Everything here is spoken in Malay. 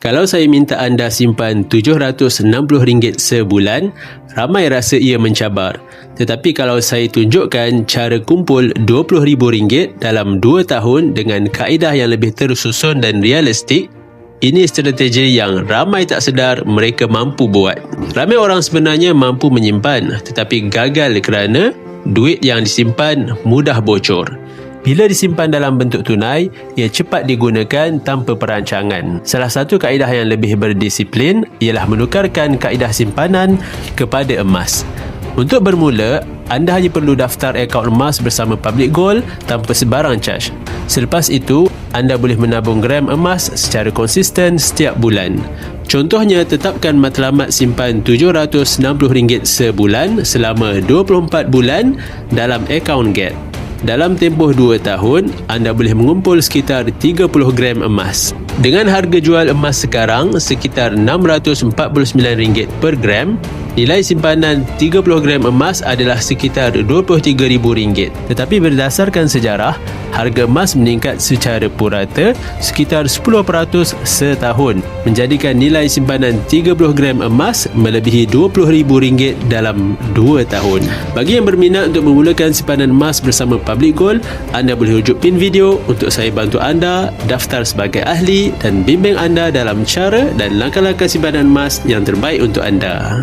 Kalau saya minta anda simpan RM760 sebulan, ramai rasa ia mencabar. Tetapi kalau saya tunjukkan cara kumpul RM20,000 dalam 2 tahun dengan kaedah yang lebih tersusun dan realistik, ini strategi yang ramai tak sedar mereka mampu buat. Ramai orang sebenarnya mampu menyimpan, tetapi gagal kerana duit yang disimpan mudah bocor. Bila disimpan dalam bentuk tunai, ia cepat digunakan tanpa perancangan. Salah satu kaedah yang lebih berdisiplin ialah menukarkan kaedah simpanan kepada emas. Untuk bermula, anda hanya perlu daftar akaun emas bersama Public Gold tanpa sebarang caj. Selepas itu, anda boleh menabung gram emas secara konsisten setiap bulan. Contohnya, tetapkan matlamat simpan RM760 sebulan selama 24 bulan dalam akaun GET. Dalam tempoh 2 tahun, anda boleh mengumpul sekitar 30 gram emas. Dengan harga jual emas sekarang sekitar RM649 per gram, nilai simpanan 30 gram emas adalah sekitar RM23,000. Tetapi berdasarkan sejarah, harga emas meningkat secara purata sekitar 10% setahun, menjadikan nilai simpanan 30 gram emas melebihi RM20,000 dalam 2 tahun. Bagi yang berminat untuk memulakan simpanan emas bersama Public Gold, anda boleh rujuk pin video untuk saya bantu anda daftar sebagai ahli dan bimbing anda dalam cara dan langkah-langkah simpanan emas yang terbaik untuk anda.